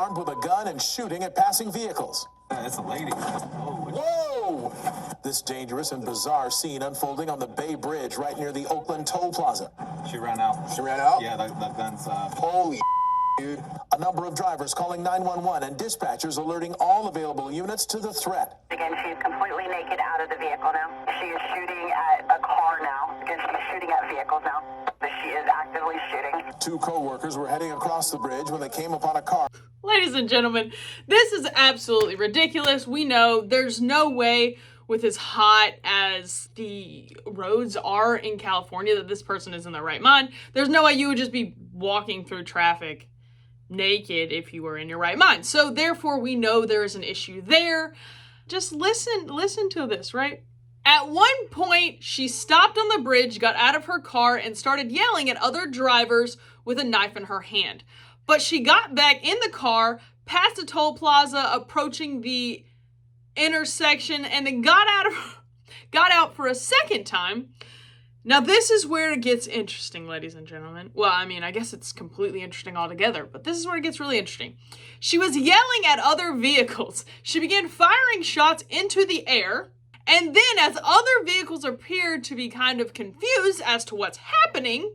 armed with a gun and shooting at passing vehicles. It's a lady. Oh, Whoa! This dangerous and bizarre scene unfolding on the Bay Bridge right near the Oakland Toll Plaza. she ran out. She ran out? Yeah, that gun's. Holy dude. A number of drivers calling 911 and dispatchers alerting all available units to the threat. Again, she's completely naked out of the vehicle now. She is shooting at a car now. Again, she's shooting at vehicles now. But she is actively shooting. Two co-workers were heading across the bridge when they came upon a car. Ladies and gentlemen, this is absolutely ridiculous. We know there's no way with as hot as the roads are in California that this person is in their right mind. There's no way you would just be walking through traffic naked if you were in your right mind. So therefore, we know there is an issue there. Just listen to this, right? At one point, she stopped on the bridge, got out of her car, and started yelling at other drivers with a knife in her hand. But she got back in the car, past the toll plaza, approaching the intersection, and then got out for a second time. Now, this is where it gets interesting, ladies and gentlemen. Well, I mean, I guess it's completely interesting altogether, but this is where it gets really interesting. She was yelling at other vehicles. She began firing shots into the air. And then as other vehicles appeared to be kind of confused as to what's happening,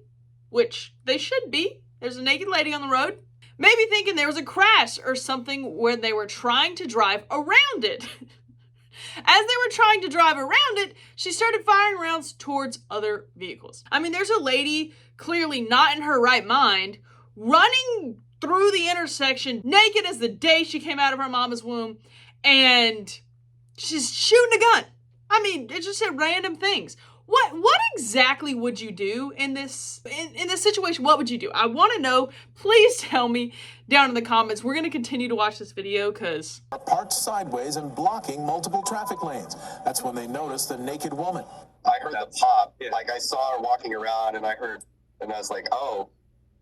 which they should be, there's a naked lady on the road, maybe thinking there was a crash or something where they were trying to drive around it. As they were trying to drive around it, she started firing rounds towards other vehicles. I mean, there's a lady clearly not in her right mind running through the intersection naked as the day she came out of her mama's womb, and she's shooting a gun. I mean, it just said random things. What exactly would you do in this situation? What would you do? I want to know. Please tell me down in the comments. We're going to continue to watch this video because Are parked sideways and blocking multiple traffic lanes. That's when they noticed the naked woman. I heard the pop. Like I saw her walking around, and I was like, oh,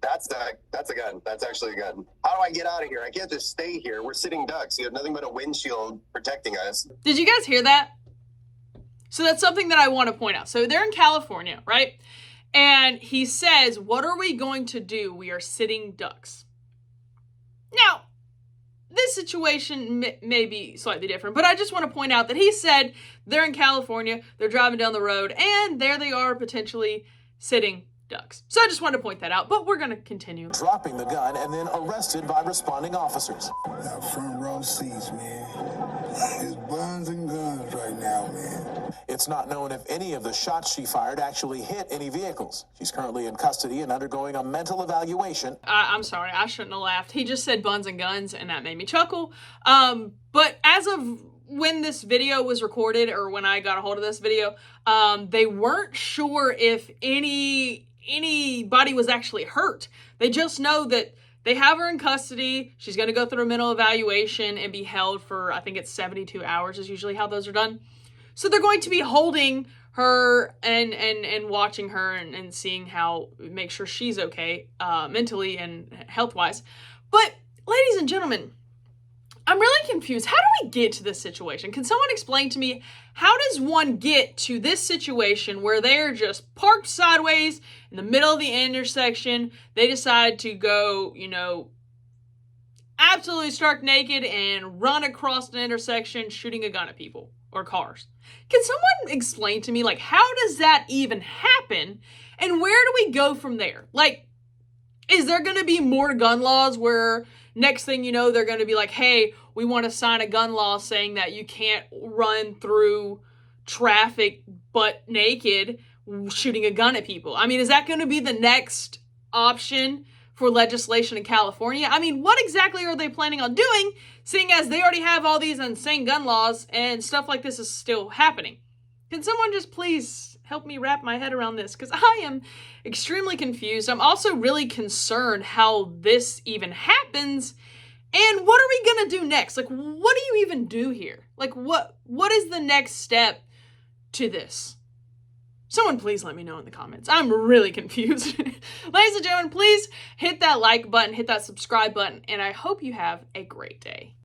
that's a gun. That's actually a gun. How do I get out of here? I can't just stay here. We're sitting ducks. You have nothing but a windshield protecting us. Did you guys hear that? So that's something that I want to point out. So they're in California, right? And he says, what are we going to do? We are sitting ducks. Now, this situation may be slightly different, but I just want to point out that he said they're in California, they're driving down the road, and there they are potentially sitting ducks. So I just wanted to point that out, but we're going to continue. Dropping the gun and then arrested by responding officers. Now, front row seats, man. It's Buns and guns right now, man. It's not known if any of the shots she fired actually hit any vehicles. She's currently in custody and undergoing a mental evaluation. I'm sorry, I shouldn't have laughed. He just said buns and guns, and that made me chuckle. But as of when this video was recorded, or when I got a hold of this video, they weren't sure if anybody was actually hurt. They just know that they have her in custody. She's going to go through a mental evaluation and be held for, I think it's 72 hours is usually how those are done. So they're going to be holding her and watching her and seeing how, make sure she's okay mentally and health-wise. But ladies and gentlemen, I'm really confused. How do we get to this situation? Can someone explain to me, how does one get to this situation where they're just parked sideways in the middle of the intersection? They decide to go, absolutely stark naked and run across an intersection shooting a gun at people or cars. Can someone explain to me, how does that even happen? And where do we go from there? Is there going to be more gun laws where next thing you know, they're going to be like, hey, we want to sign a gun law saying that you can't run through traffic butt naked shooting a gun at people? I mean, is that going to be the next option for legislation in California? I mean, what exactly are they planning on doing, seeing as they already have all these insane gun laws and stuff like this is still happening? Can someone just please help me wrap my head around this? Because I am extremely confused. I'm also really concerned how this even happens. And what are we going to do next? What do you even do here? What is the next step to this? Someone please let me know in the comments. I'm really confused. Ladies and gentlemen, please hit that like button, hit that subscribe button, and I hope you have a great day.